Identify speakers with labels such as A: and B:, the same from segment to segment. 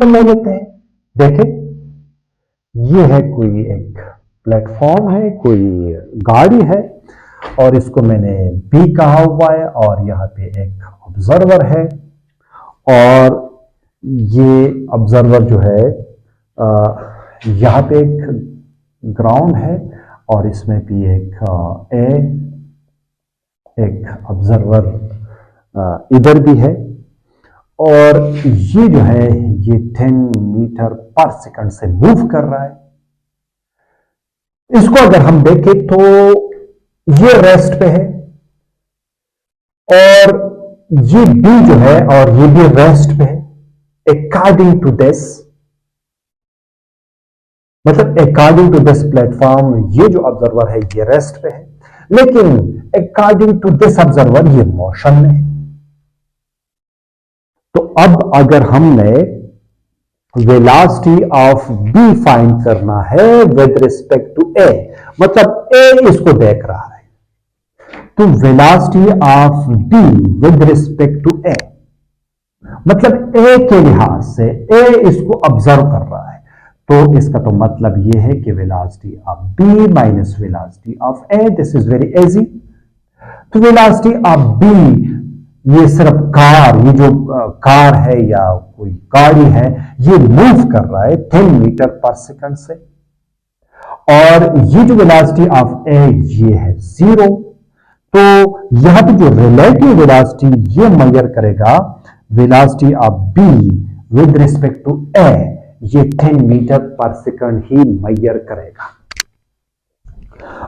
A: ले लेते हैं। देखें, ये है कोई एक प्लेटफॉर्म है, कोई गाड़ी है, और इसको मैंने बी कहा हुआ है, और यहाँ पे एक ऑब्जर्वर है, और ये ऑब्जर्वर जो है यहाँ पे एक ग्राउंड है, और इसमें भी एक ऑब्जर्वर इधर भी है, और ये जो है ये 10 मीटर पर सेकंड से मूव कर रहा है। इसको अगर हम देखें तो ये रेस्ट पे है, और ये बी जो है और ये भी रेस्ट पे है। अकॉर्डिंग टू दिस, मतलब अकॉर्डिंग टू दिस प्लेटफॉर्म, ये जो ऑब्जर्वर है ये रेस्ट पे है, लेकिन अकॉर्डिंग टू दिस ऑब्जर्वर ये मोशन में है। तो अब अगर हमने वेलोसिटी ऑफ बी फाइंड करना है विद रिस्पेक्ट टू ए, मतलब ए इसको देख रहा है, तो velocity of B with respect to A, मतलब ए के लिहाज से ए इसको ऑब्जर्व कर रहा है, तो इसका तो मतलब यह है कि velocity of B minus velocity of A, this is very easy. तो वेलोसिटी ऑफ बी, ये सिर्फ कार, ये जो कार है या कोई गाड़ी है, ये मूव कर रहा है 10 मीटर पर सेकंड से, और ये जो वेलोसिटी ऑफ ए ये है 0। तो यहां पे जो रिलेटिव वेलोसिटी ये मेजर करेगा velocity of B with respect to A, ये 10 मीटर पर सेकंड ही मेजर करेगा।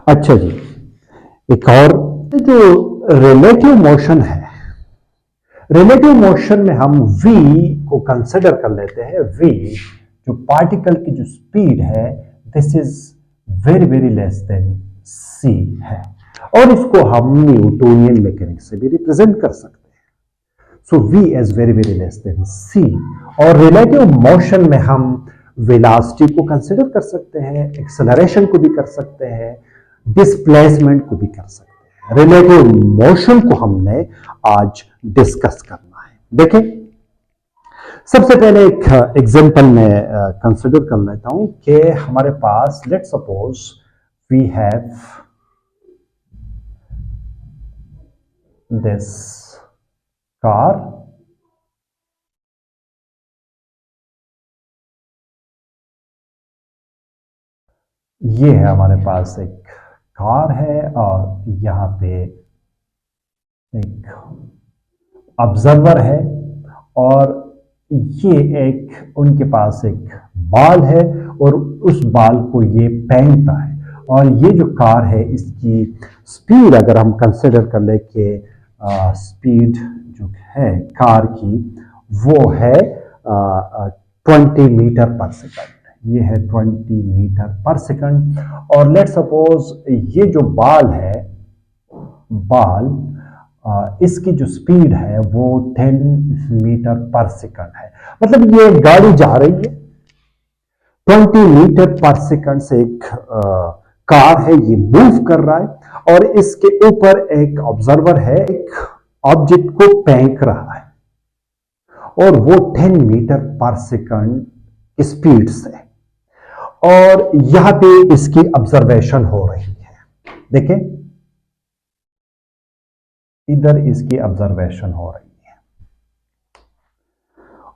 A: अच्छा जी, एक और जो रिलेटिव मोशन है, रिलेटिव मोशन में हम v को कंसिडर कर लेते हैं। v जो पार्टिकल की जो स्पीड है, this is very very less than c है, और इसको हम न्यूटोनियन मैकेनिक्स से भी रिप्रेजेंट कर सकते हैं। सो v is very very less than c, और रिलेटिव मोशन में हम वेलोसिटी को कंसिडर कर सकते हैं, एक्सेलरेशन को भी कर सकते हैं, डिस्प्लेसमेंट को भी कर सकते हैं। रिलेटिव मोशन को हमने आज डिस्कस करना है। देखें, सबसे पहले एक एग्जांपल में कंसिडर कर लेता हूं कि हमारे पास, let's suppose we have this car, ये है हमारे पास एक कार है, और यहां पे एक ऑब्जर्वर है, और ये एक उनके पास एक बाल है, और उस बाल को ये फेंकता है, और ये जो कार है इसकी स्पीड अगर हम कंसिडर कर ले कि स्पीड जो है कार की वो है 20 मीटर पर सेकंड, ये है 20 मीटर पर सेकंड। और लेट सपोज ये जो बाल है, बाल इसकी जो स्पीड है वो 10 मीटर पर सेकंड है, मतलब ये गाड़ी जा रही है 20 मीटर पर सेकंड से, एक कार है ये मूव कर रहा है, और इसके ऊपर एक ऑब्जर्वर है, एक ऑब्जेक्ट को फेंक रहा है, और वो 10 मीटर पर सेकंड स्पीड से, और यहां पे इसकी ऑब्जर्वेशन हो रही है। देखें, इधर इसकी ऑब्जर्वेशन हो रही है,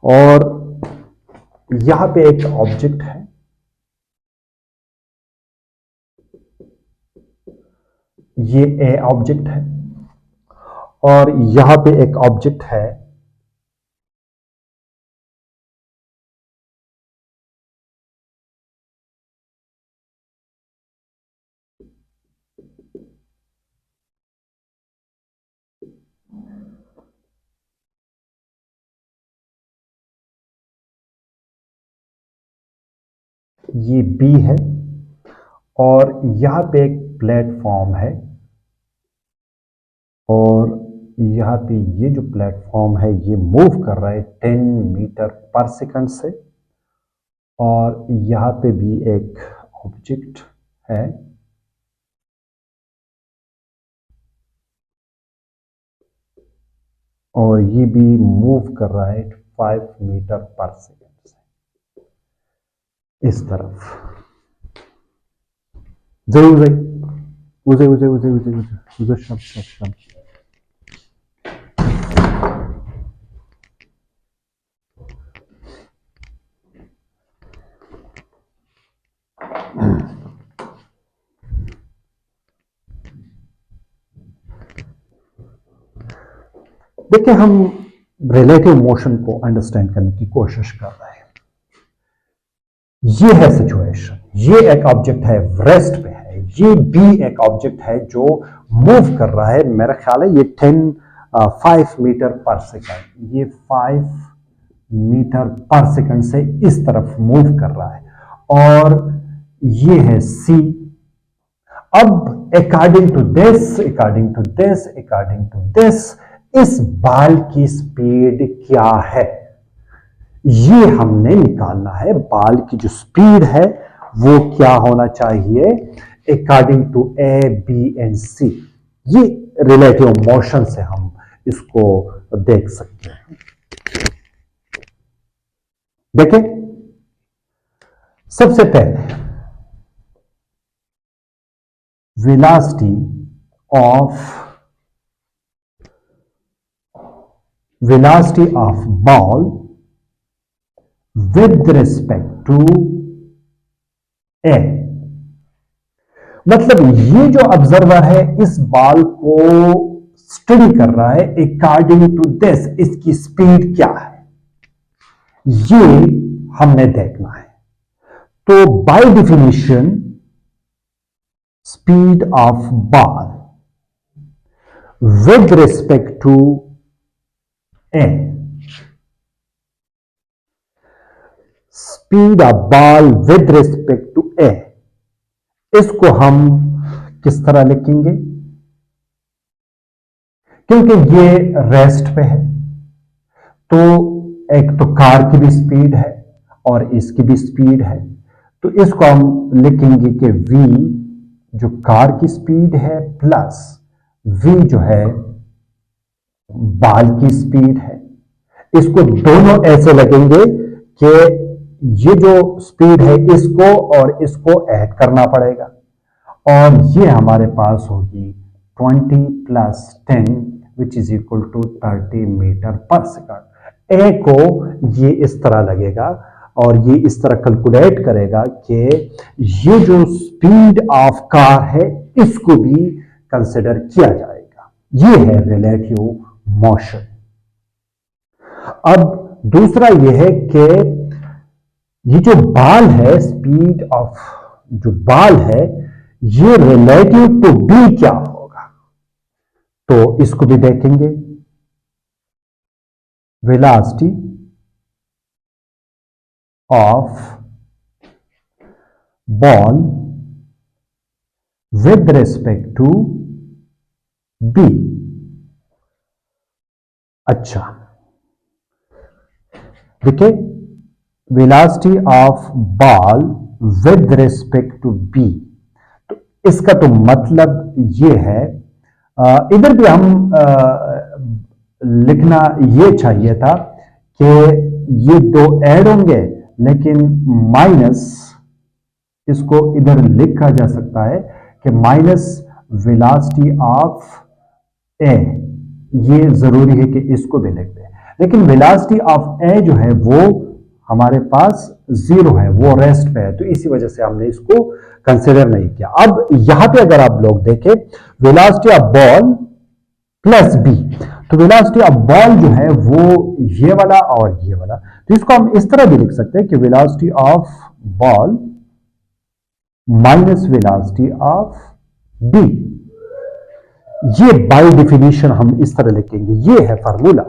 A: और यहां पे एक ऑब्जेक्ट है, ये ए ऑब्जेक्ट है, और यहां पे एक ऑब्जेक्ट है, ये बी है, और यहां पे एक प्लेटफॉर्म है, और यहाँ पे ये जो प्लेटफॉर्म है ये मूव कर रहा है 10 मीटर पर सेकंड से, और यहाँ पे भी एक ऑब्जेक्ट है, और ये भी मूव कर रहा है 5 मीटर पर सेकंड से। इस तरफ जरूर उजे उजे उजे उजे उजे उजे शब्द शब्द शब्द देखिए, हम रिलेटिव मोशन को अंडरस्टैंड करने की कोशिश कर रहे हैं। ये है सिचुएशन, ये एक ऑब्जेक्ट है रेस्ट पे है, ये भी एक ऑब्जेक्ट है जो मूव कर रहा है। मेरा ख्याल है ये 5 मीटर पर सेकंड, ये 5 मीटर पर सेकंड से इस तरफ मूव कर रहा है, और ये है सी। अब अकॉर्डिंग टू दिस इस बाल की स्पीड क्या है, ये हमने निकालना है। बाल की जो स्पीड है वो क्या होना चाहिए according to A, B and C. ये रिलेटिव मोशन से हम इसको देख सकते हैं। देखें, सबसे पहले velocity of ball with respect to A, मतलब ये जो ऑब्जर्वर है इस बॉल को स्टडी कर रहा है अकॉर्डिंग टू दिस, इसकी स्पीड क्या है ये हमने देखना है। तो by definition speed of ball with respect to A, speed of ball with respect to A, इसको हम किस तरह लिखेंगे, क्योंकि ये रेस्ट पे है तो एक तो कार की भी स्पीड है और इसकी भी स्पीड है, तो इसको हम लिखेंगे कि v जो कार की स्पीड है प्लस v जो है बाल की स्पीड है। इसको दोनों ऐसे लगेंगे कि ये जो स्पीड है इसको और इसको ऐड करना पड़ेगा, और ये हमारे पास होगी 20 plus 10 which is equal to 30 metre per second. A को ये इस तरह लगेगा और ये इस तरह कैलकुलेट करेगा कि ये जो स्पीड ऑफ कार है इसको भी कंसिडर किया जाएगा। ये है रिलेटिव मोशन। अब दूसरा ये है कि ये जो बाल है, स्पीड ऑफ जो बाल है ये रिलेटिव टू बी क्या होगा, तो इसको भी देखेंगे। Velocity of ball with respect to B. अच्छा, देखिए, velocity of ball with respect to B, तो इसका तो मतलब ये है, इधर भी हम लिखना ये चाहिए था कि ये दो ऐड होंगे, लेकिन माइनस, इसको इधर लिखा जा सकता है कि माइनस वेलोसिटी ऑफ ए, ये जरूरी है कि इसको भी लिख दें, लेकिन वेलोसिटी ऑफ ए जो है वो हमारे पास 0 है, वो रेस्ट पे है, तो इसी वजह से हमने इसको कंसिडर नहीं किया। अब यहां पे अगर आप लोग देखें velocity of ball plus B, तो वेलोसिटी ऑफ बॉल जो है वो ये वाला और ये वाला, तो इसको हम इस तरह भी लिख सकते हैं कि velocity of ball minus velocity of B. ये बाय डेफिनेशन हम इस तरह लिखेंगे, ये है फार्मूला।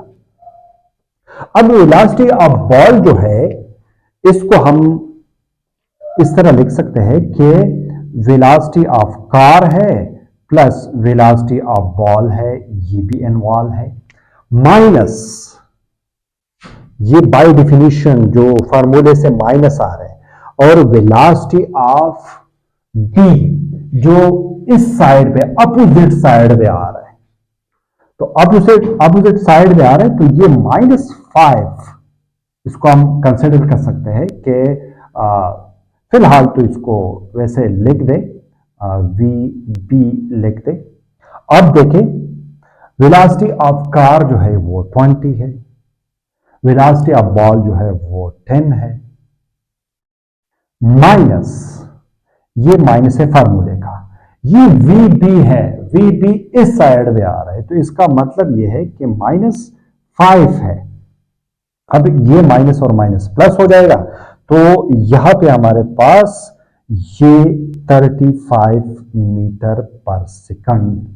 A: अब वेलोसिटी ऑफ बॉल जो है इसको हम इस तरह लिख सकते हैं कि वेलोसिटी ऑफ कार है प्लस वेलोसिटी ऑफ बॉल है, ये भी इन्वॉल्व है, माइनस ये बाय डेफिनेशन जो फार्मूले से माइनस आ रहे हैं, और वेलोसिटी ऑफ बी जो इस साइड पे अपोजिट साइड पे आ रहा है, तो अपोजिट साइड में आ रहा है, तो ये -5, इसको हम कंसिडर कर सकते हैं कि फिलहाल तो इसको वैसे लिख दे, वी बी लिख दे। अब देखें, वेलोसिटी ऑफ कार जो है वो 20 है, वेलोसिटी ऑफ बॉल जो है वो 10 है, माइनस, ये माइनस है फार्मूले का, ये वी बी है, वी बी इस साइड में आ रहा है, तो इसका मतलब ये है कि -5 है। अब ये माइनस और माइनस प्लस हो जाएगा, तो यहां पे हमारे पास ये 35 मीटर पर सेकंड,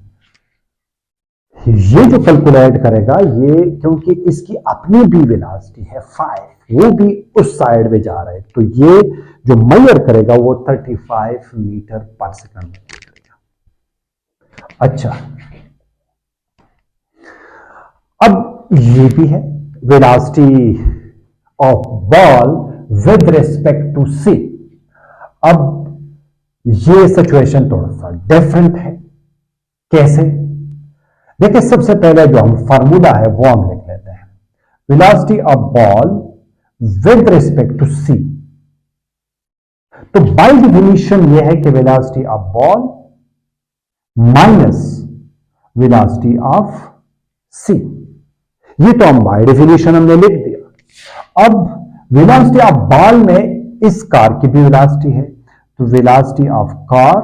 A: ये जो कैलकुलेट करेगा ये, क्योंकि इसकी अपनी भी वेलोसिटी है 5, वो भी उस साइड में जा रहा है, तो ये जो मेजर करेगा वो 35 मीटर पर सेकंड में करेगा। अच्छा, अब ये भी है velocity of ball with respect to C. अब ये सिचुएशन थोड़ा सा डिफरेंट है। कैसे? देखिए, सबसे पहले जो हम फार्मूला है वो हम लिख लेते हैं, velocity of ball with respect to C. तो बाय डेफिनेशन ये है कि velocity of ball minus velocity of C, ये तो हम बाय डेफिनेशन हमने लिख दिया। अब वेलोसिटी ऑफ बॉल में इस कार की भी वेलोसिटी है, तो velocity of car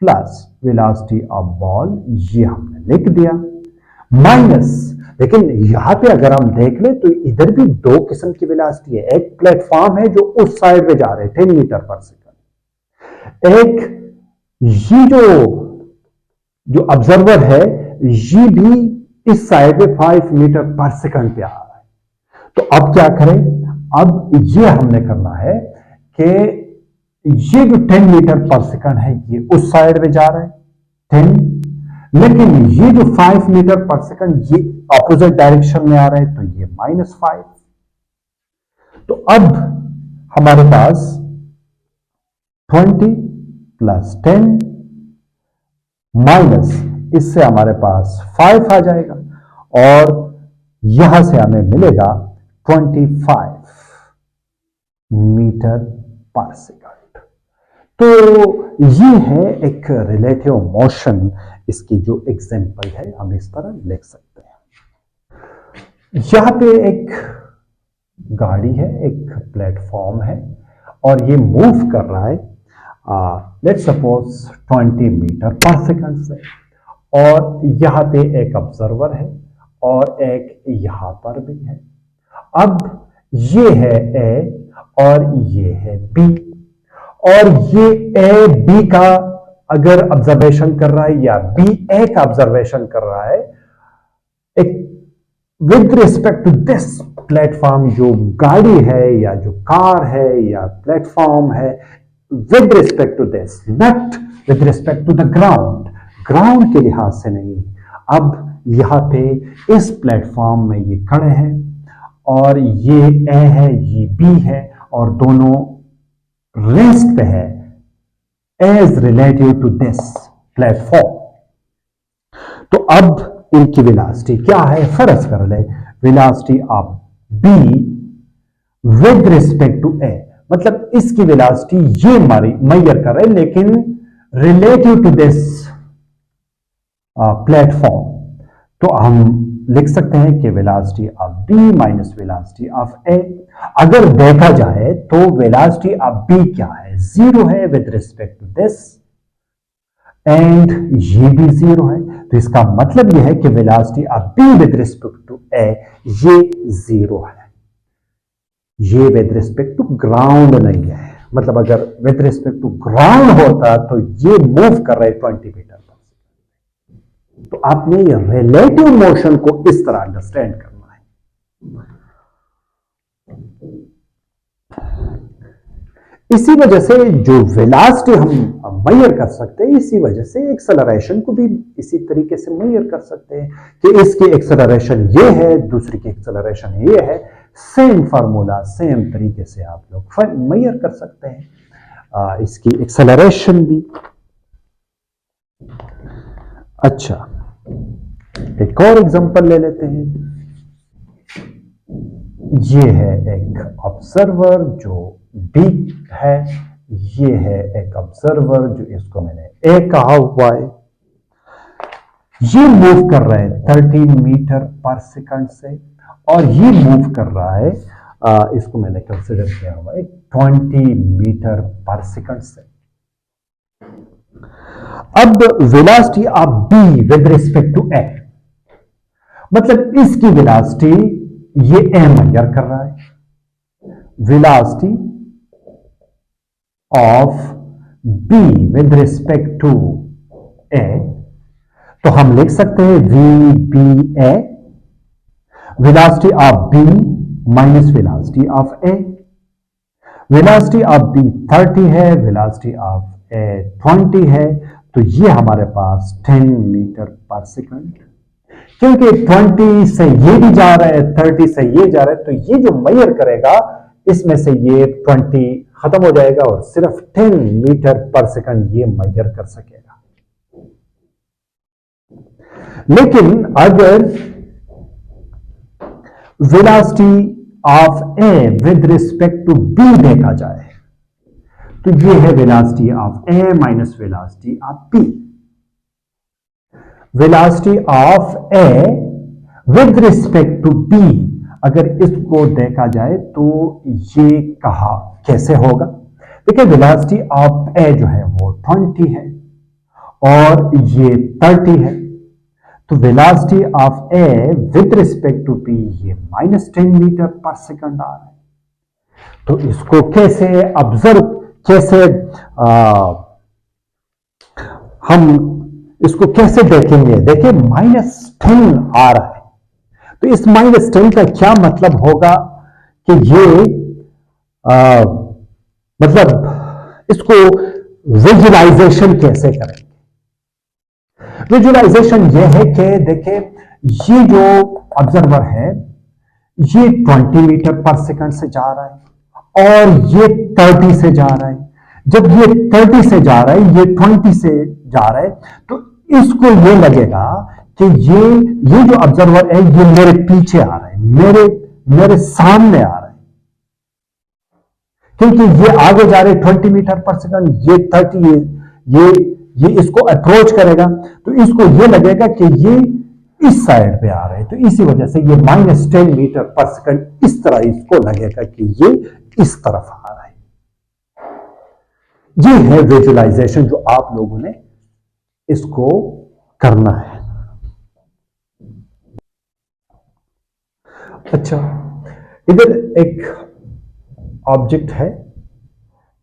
A: plus velocity of ball, ये हमने लिख दिया, माइनस, लेकिन यहां पे अगर हम देख ले तो इधर भी दो किस्म की वेलोसिटी है। एक प्लेटफॉर्म है जो उस साइड में जा रहे हैं 10 मीटर पर सेकंड, एक ये जो ऑब्जर्वर है ये भी इस साइड में 5 मीटर पर सेकंड पे आ रहा है। तो अब क्या करें? अब ये हमने करना है कि ये जो 10 मीटर पर सेकंड है ये उस साइड में जा रहा है 10, लेकिन ये जो 5 मीटर पर सेकंड ये ऑपोजिट डायरेक्शन में आ रहा है, तो ये -5। तो अब हमारे पास 20 प्लस 10 माइनस, इससे हमारे पास 5 आ जाएगा, और यहां से हमें मिलेगा 25 मीटर पर सेकंड। तो ये है एक रिलेटिव मोशन, इसकी जो एग्जांपल है हम इस तरह लिख सकते हैं। यहां पे एक गाड़ी है, एक प्लेटफॉर्म है, और ये मूव कर रहा है let's suppose 20 metre per second से, और यहां पे एक ऑब्जर्वर है और एक यहां पर भी है। अब ये है ए और ये है बी, और ये ए बी का अगर ऑब्जर्वेशन कर रहा है या बी ए का ऑब्जर्वेशन कर रहा है, एक with respect to this platform, जो गाड़ी है या जो कार है या प्लेटफॉर्म है, with respect to this, not with respect to the ground, ground के लिहाज से नहीं। अब यहां पे इस प्लेटफॉर्म में ये खड़े हैं, और ये ए है, ये बी है, और दोनों रेस्ट पे है as relative to this platform. तो अब इनकी वेलोसिटी क्या है? फर्ज कर ले, velocity of B with respect to A, मतलब इसकी वेलोसिटी ये मेजर कर रहे हैं, लेकिन रिलेटिव टू दिस प्लेटफॉर्म। तो हम लिख सकते हैं कि velocity of B minus velocity of A. अगर देखा जाए तो वेलोसिटी ऑफ बी क्या है? 0 है with respect to this, and ये भी 0 है, तो इसका मतलब यह है कि velocity of B with respect to A ये 0 है। ये विद रिस्पेक्ट टू ग्राउंड नहीं है, मतलब अगर विद रिस्पेक्ट टू ग्राउंड होता तो ये मूव कर रहे 20 मीटर पर सेकंड। तो आपने ये रिलेटिव मोशन को इस तरह अंडरस्टैंड करना है। इसी वजह से जो वेलोसिटी हम मेजर कर सकते हैं, इसी वजह से एक्सेलरेशन को भी इसी तरीके से मेजर कर सकते हैं कि इसकी एक्सेलरेशन ये है, दूसरी की एक्सेलरेशन ये है। सेम फार्मूला, सेम तरीके से आप लोग मेजर कर सकते हैं इसकी एक्सेलरेशन भी। अच्छा, एक और एग्जांपल ले लेते हैं। ये है एक ऑब्जर्वर जो बी है, ये है एक ऑब्जर्वर जो इसको मैंने ए कहा हुआ है। ये मूव कर रहा है 13 मीटर पर सेकंड से और ये मूव कर रहा है इसको मैंने कंसिडर किया हुआ है 20 मीटर पर सेकंड से। अब velocity of B with respect to A, मतलब इसकी वेलोसिटी ये ए मेजर कर रहा है, velocity of B with respect to A, तो हम लिख सकते हैं V B A, velocity of B minus velocity of A. Velocity of B 30 है, वेलोसिटी ऑफ ए 20 है, तो ये हमारे पास 10 मीटर पर सेकंड। क्योंकि 20 से ये भी जा रहा है, 30 से ये जा रहा है, तो ये जो मेजर करेगा इसमें से ये 20 खत्म हो जाएगा और सिर्फ 10 मीटर पर सेकंड ये मेजर कर सकेगा। लेकिन अगर velocity of A with respect to B देखा जाए तो ये है velocity of A minus velocity of B. Velocity of A with respect to B अगर इसको देखा जाए तो ये कहा कैसे होगा? देखिए वेलोसिटी ऑफ ए जो है वो 20 है और ये 30 है, तो velocity of A with respect to B ये -10 मीटर पर सेकंड आ रहा है। तो इसको कैसे ऑब्जर्व, कैसे हम इसको कैसे देखेंगे? देखिए -10 आ रहा है, तो इस -10 का क्या मतलब होगा कि ये मतलब इसको विजुअलाइजेशन कैसे करेंगे? विजुअलाइजेशन ये है कि देखिए ये जो ऑब्जर्वर है ये 20 मीटर पर सेकंड से जा रहा है और ये 30 से जा रहा है। जब ये 30 से जा रहा है, ये 20 से जा रहा है, तो इसको ये लगेगा कि ये जो ऑब्जर्वर है ये मेरे पीछे आ रहा है, मेरे सामने आ रहा है, क्योंकि ये आगे जा रहे 20 मीटर पर सेकंड, ये 30, ये इसको अप्रोच करेगा, तो इसको ये लगेगा कि ये इस साइड पे आ रहे हैं, तो इसी वजह से ये -10 मीटर पर सेकंड इस तरह इसको लगेगा कि ये इस तरफ आ रहा है। ये है विजुअलाइजेशन जो आप लोगों ने इसको करना है। अच्छा, इधर एक ऑब्जेक्ट है,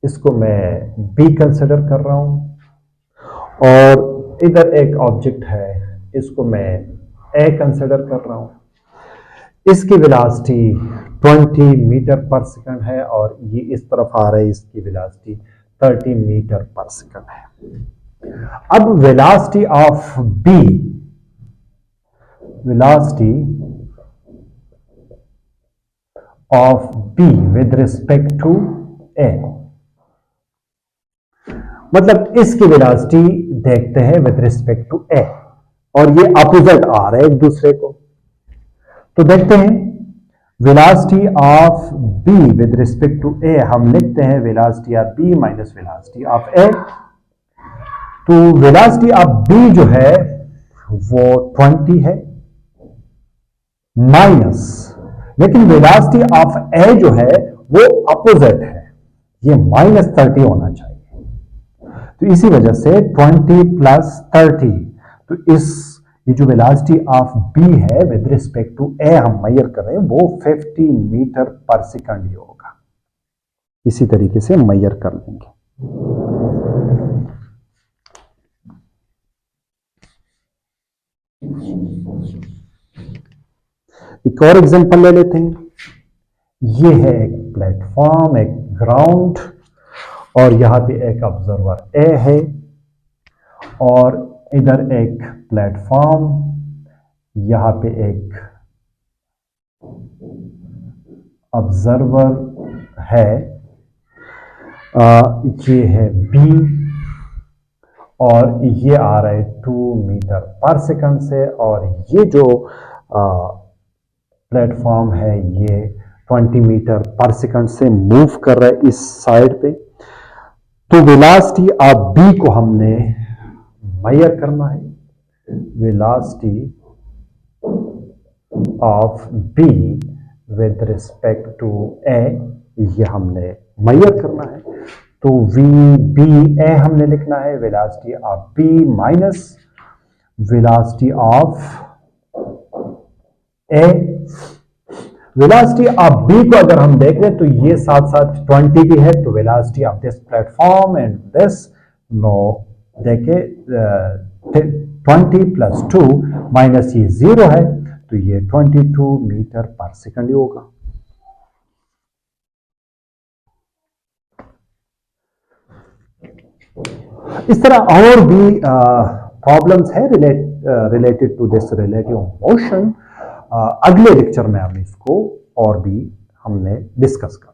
A: इसको मैं बी कंसिडर कर रहा हूं और इधर एक ऑब्जेक्ट है, इसको मैं ए कंसिडर कर रहा हूं। इसकी वेलोसिटी 20 मीटर पर सेकंड है और ये इस तरफ आ रहा है, इसकी वेलोसिटी 30 मीटर पर सेकंड है। अब velocity of B, velocity of B with respect to A, मतलब इसकी वेलोसिटी देखते हैं विद रिस्पेक्ट टू ए और ये अपोजिट आ रहे हैं एक दूसरे को, तो देखते हैं velocity of B with respect to A, हम लिखते हैं velocity of B minus velocity of A. तो वेलोसिटी ऑफ बी जो है वो 20 है माइनस, लेकिन वेलोसिटी ऑफ ए जो है वो अपोजिट है, ये -30 होना चाहिए, तो इसी वजह से 20 प्लस 30, तो ये जो वेलोसिटी ऑफ बी है विद रिस्पेक्ट टू ए हम मेजर कर रहे हैं वो 50 मीटर पर सेकंड ही होगा। इसी तरीके से मेजर कर लेंगे। एक और एग्जांपल ले लेते हैं। ये है एक प्लेटफॉर्म, एक ग्राउंड और यहां पे एक ऑब्जर्वर ए है और इधर एक प्लेटफॉर्म, यहां पे एक ऑब्जर्वर है, ये है बी और ये आ रहा है 2 मीटर पर सेकंड से और ये जो प्लेटफॉर्म है ये 20 मीटर पर सेकंड से मूव कर रहा है इस साइड पे। तो वेलोसिटी ऑफ बी को हमने मेजर करना है। Velocity of B with respect to A, ये हमने मेजर करना है। तो वी बी ए हमने लिखना है velocity of B minus velocity of A. Velocity of B को अगर हम देख लें तो ये साथ साथ 20 भी है, तो velocity of this platform and this, no देखे 20 प्लस 2 माइनस ये 0 है, तो ये 22 मीटर पर सेकंड ही होगा। इस तरह और भी प्रॉब्लम्स है related to this relative motion. अगले लेक्चर में हम इसको और भी हमने डिस्कस कर